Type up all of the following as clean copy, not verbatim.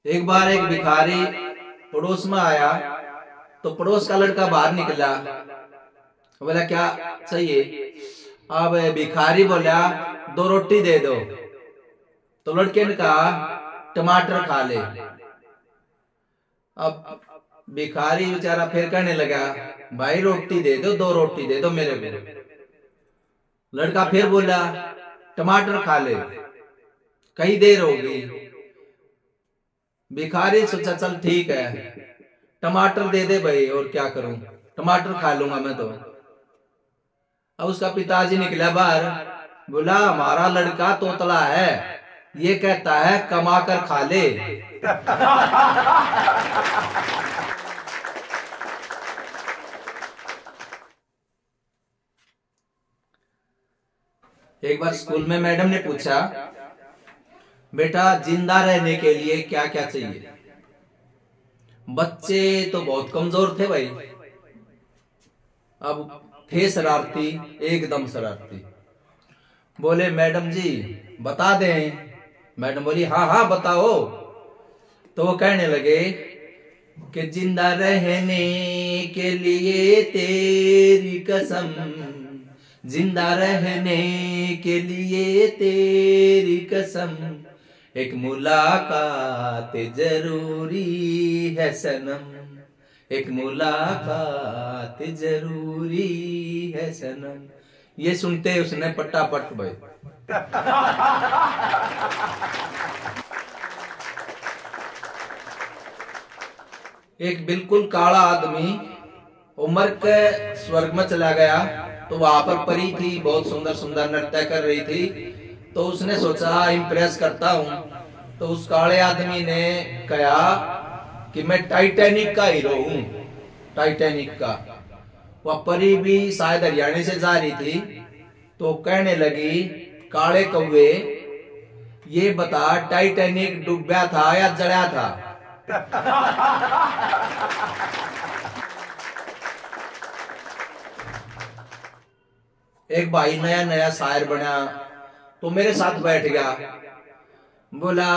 एक बार एक भिखारी पड़ोस में आया तो पड़ोस का लड़का बाहर निकला, बोला क्या चाहिए। अब भिखारी बोला 2 रोटी दे दो। तो लड़के ने कहा टमाटर खा ले। अब भिखारी बेचारा फिर कहने लगा भाई रोटी दे दो, 2 रोटी दे दो मेरे को। लड़का फिर बोला टमाटर खा ले। कई देर हो गई, भिखारी सोचा चल ठीक है टमाटर दे दे भाई, और क्या करूं, टमाटर खा लूंगा मैं तो। अब उसका पिताजी निकला बाहर, बोला हमारा लड़का तोतला है, ये कहता है कमा कर खा ले। एक बार स्कूल में मैडम ने पूछा बेटा जिंदा रहने के लिए क्या क्या चाहिए। बच्चे तो बहुत कमजोर थे भाई, अब थे शरारती, एकदम शरारती। बोले मैडम जी बता दें। मैडम बोली हाँ हाँ बताओ। तो वो कहने लगे कि जिंदा रहने के लिए तेरी कसम, जिंदा रहने के लिए तेरी कसम, एक मुलाकात जरूरी है सनम, एक मुलाकात जरूरी है सनम। ये सुनते उसने पट्टापट भाई। एक बिल्कुल काला आदमी उमर के स्वर्ग में चला गया, तो वहां पर परी थी, बहुत सुंदर सुंदर नृत्य कर रही थी। तो उसने सोचा इम्प्रेस करता हूं, तो उस काले आदमी ने कहा कि मैं टाइटैनिक का हीरो हूं, टाइटैनिक का। वह परी भी शायद हरियाणा से जा रही थी, तो कहने लगी काले कौवे ये बता टाइटैनिक डूबा था या जड़ा था। एक भाई नया नया शायर बना, तो मेरे साथ बैठ गया, बोला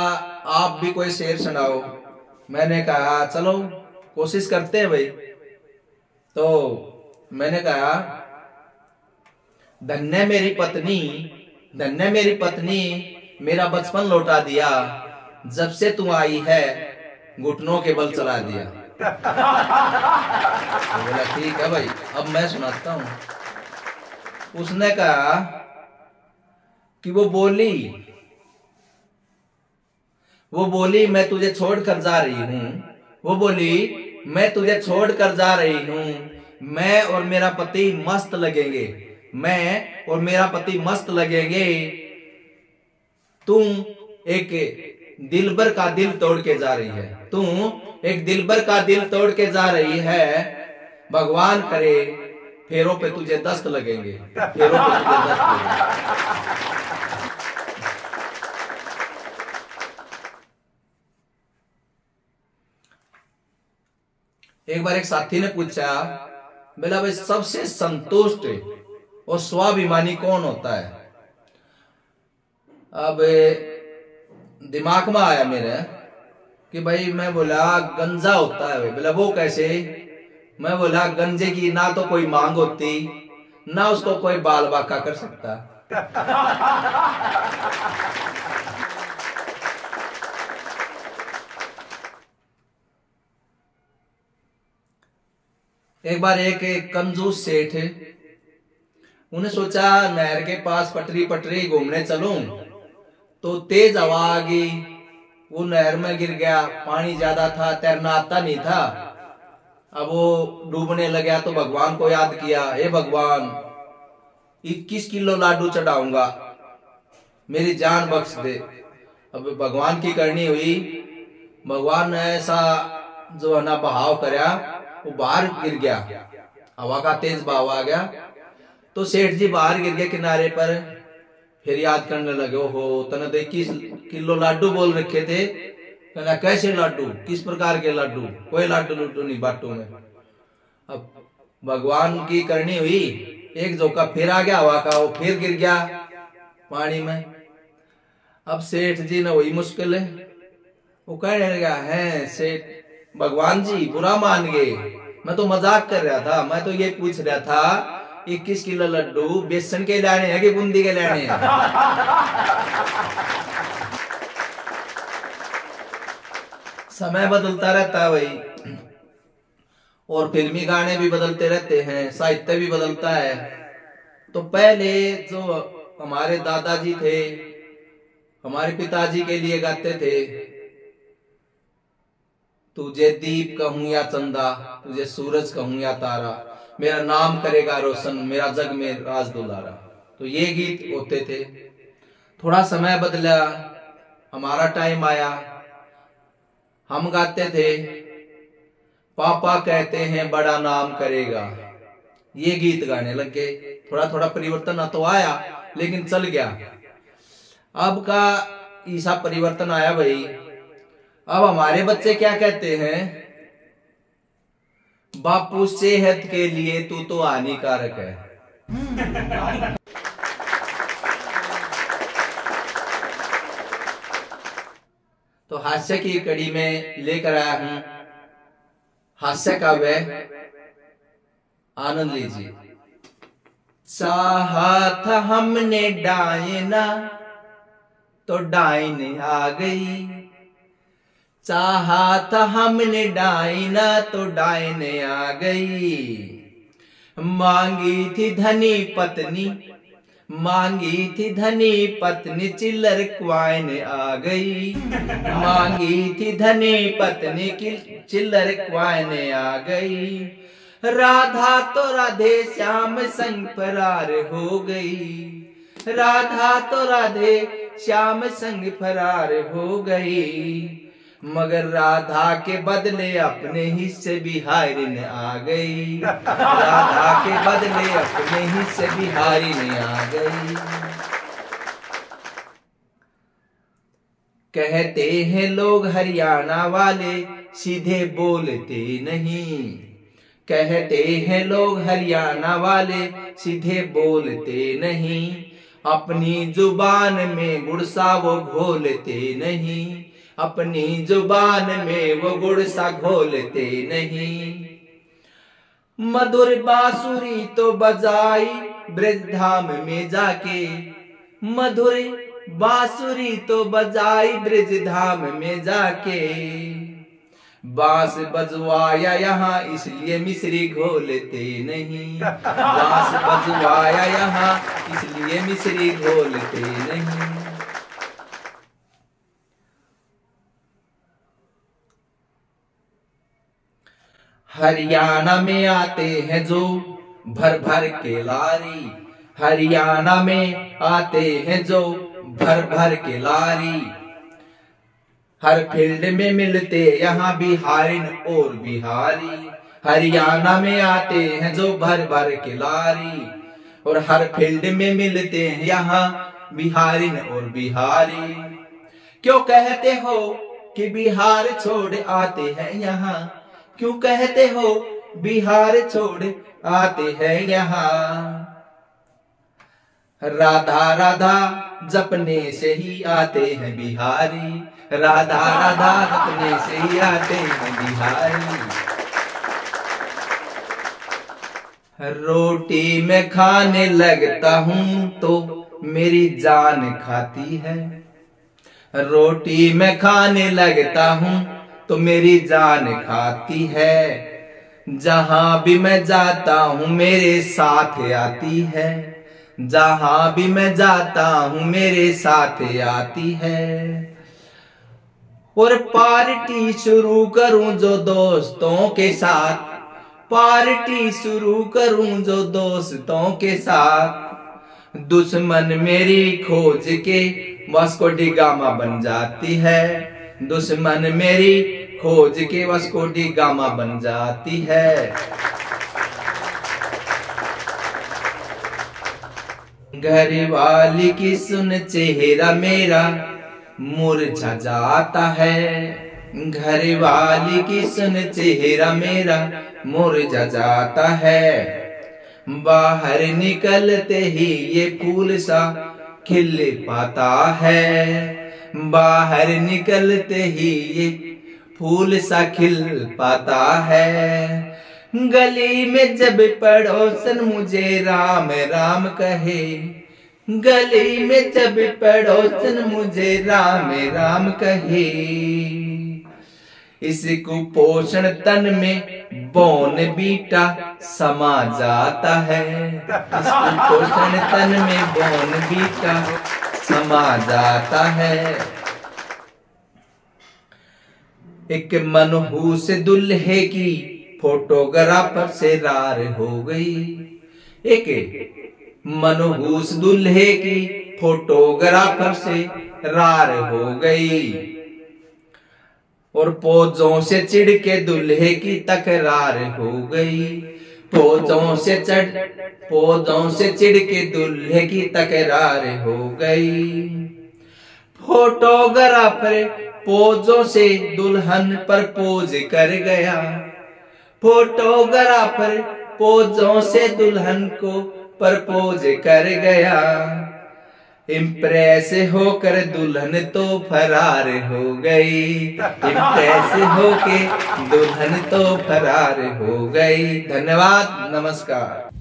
आप भी कोई शेर सुनाओ। मैंने कहा चलो कोशिश करते हैं भाई। तो मैंने कहा धन्य मेरी पत्नी, धन्य मेरी पत्नी, मेरा बचपन लौटा दिया, जब से तू आई है घुटनों के बल चला दिया। तो बोला ठीक है भाई अब मैं सुनाता हूं। उसने कहा कि वो बोली मैं तुझे छोड़कर जा रही हूं, वो बोली मैं तुझे छोड़कर जा रही हूं, मैं और मेरा पति मस्त लगेंगे, मैं और मेरा पति मस्त लगेंगे, तुम एक दिलबर का दिल तोड़ के जा रही है, तुम एक दिलबर का दिल तोड़ के जा रही है, भगवान करे फेरों पे तुझे दस्त लगेंगे, फेरों पे तुझे दस्त लगेंगे। एक बार एक साथी ने पूछा बोला भाई सबसे संतुष्ट और स्वाभिमानी कौन होता है। अब दिमाग में आया मेरे कि भाई मैं बोला गंजा होता है। बोला वो कैसे। मैं बोला गंजे की ना तो कोई मांग होती, ना उसको कोई बाल बाका कर सकता। एक बार एक कंजूस सेठ, उन्हें सोचा नहर के पास पटरी पटरी घूमने चलूं, तो तेज हवा आ गई, वो नहर में गिर गया। पानी ज्यादा था, तैरना आता नहीं था। अब वो डूबने लगा तो भगवान को याद किया, हे भगवान 21 किलो लाडू चढ़ाऊंगा, मेरी जान बख्श दे। अब भगवान की करनी हुई, भगवान ने ऐसा जो है ना बहाव करया, वो बाहर गिर गया, हवा का तेज बहाव आ गया। तो सेठ जी बाहर गिर गए किनारे पर, फिर याद करने लगे ओहो तने तो 21 किलो लाडू बोल रखे थे। कहना कैसे लाडू, किस प्रकार के लाडू, कोई लाडू लूडू नहीं बाटू में। अब भगवान की करनी हुई, एक झोंका फिर आ गया हवा का, वो फिर गिर गया पानी में। अब सेठ जी ने वही मुश्किल है, वो कहने लगा, है सेठ भगवान जी बुरा मान गए, मैं तो मजाक कर रहा था, मैं तो ये पूछ रहा था 21 किलो लड्डू बेसन के लाने हैं कि बूंदी के लाने हैं। समय बदलता रहता है भाई, और फिल्मी गाने भी बदलते रहते हैं, साहित्य भी बदलता है। तो पहले जो हमारे दादाजी थे, हमारे पिताजी के लिए गाते थे, तुझे दीप कहूं या चंदा, तुझे सूरज कहूं या तारा, मेरा नाम करेगा रोशन, मेरा जग में राज दुलारा। तो ये गीत होते थे। थोड़ा समय बदला, हमारा टाइम आया, हम गाते थे, पापा कहते हैं बड़ा नाम करेगा, ये गीत गाने लग गए। थोड़ा थोड़ा परिवर्तन तो आया, लेकिन चल गया। अब का ऐसा परिवर्तन आया भाई, अब हमारे बच्चे क्या कहते हैं, बापू सेहत के लिए तू तो हानिकारक है। तो हास्य की कड़ी में लेकर आया हूं हास्य काव्य, आनंद लीजिए। चाहा था हमने डायना तो डायन आ गई, चाहा था हमने डायना तो डायन आ गई। मांगी थी धनी पत्नी, मांगी थी धनी पत्नी, चिल्लर क्वाइन आ गई। मांगी थी धनी पत्नी की चिल्लर क्वाइन आ गई। राधा तो राधे श्याम संग फरार हो गई, राधा तो राधे श्याम संग फरार हो गई। मगर राधा के बदले अपने हिस्से बिहारिन आ गई, राधा के बदले अपने हिस्से बिहारिन आ गई। कहते हैं लोग हरियाणा वाले सीधे बोलते नहीं, कहते हैं लोग हरियाणा वाले सीधे बोलते नहीं। अपनी जुबान में गुड़सा वो घोलते नहीं, अपनी जुबान में वो गुड़सा घोलते नहीं। मधुर बांसुरी तो बजाई ब्रजधाम में जाके, मधुर बांसुरी तो बजाई ब्रजधाम में जाके। बांस बजवाया यहाँ इसलिए मिश्री घोलते नहीं, बांस बजवाया यहाँ इसलिए मिश्री घोलते नहीं। हरियाणा में आते हैं जो भर भर के लारी, हरियाणा में आते हैं जो भर भर के लारी। हर फील्ड में मिलते यहाँ बिहारिन और बिहारी, हरियाणा में आते हैं जो भर भर के लारी। और हर फील्ड में मिलते हैं यहाँ बिहारिन और बिहारी। क्यों कहते हो कि बिहार छोड़ आते हैं यहाँ, क्यों कहते हो बिहार छोड़ आते हैं यहाँ। राधा राधा जपने से ही आते हैं बिहारी, राधा राधा जपने से ही आते हैं बिहारी। रोटी में खाने लगता हूँ तो मेरी जान खाती है, रोटी में खाने लगता हूँ तो मेरी जान खाती है। जहां भी मैं जाता हूँ मेरे साथ आती है, जहां भी मैं जाता हूँ मेरे साथ आती है। और पार्टी शुरू करूं जो दोस्तों के साथ, पार्टी शुरू करूं जो दोस्तों के साथ। दुश्मन मेरी खोज के वास्को डी गामा बन जाती है, दुश्मन मेरी खोज के वास्को डी गामा बन जाती है। घर वाली की सुन चेहरा मेरा मुरझा जाता है, घर वाली की सुन चेहरा मेरा मुरझा जाता है। बाहर निकलते ही ये फूल सा खिल पाता है, बाहर निकलते ही ये फूल सा खिल पाता है। गली में जब पड़ोसन मुझे राम राम कहे, गली में जब पड़ोसन मुझे राम राम कहे, इस कुपोषण तन में बौन बीटा समा जाता है। इस कुपोषण तन में बौन बीटा समा जाता है। एक मनहूस दुल्हे की फोटोग्राफर से रार हो गई। एक मनहूस दुल्हे की फोटोग्राफर से रार हो गई, और पोजों से चिढ़ के दूल्हे की तकरार हो गई। पोजों से चिढ़ के दूल्हे की तकरार हो गई। फोटोग्राफर पोजों से दुल्हन पर पोज कर गया। फोटोग्राफर पोजों से दुल्हन को प्रपोज कर गया। इम्प्रेस होकर दुल्हन तो फरार हो गई। इम्प्रेस होके दुल्हन तो फरार हो गई। धन्यवाद, नमस्कार।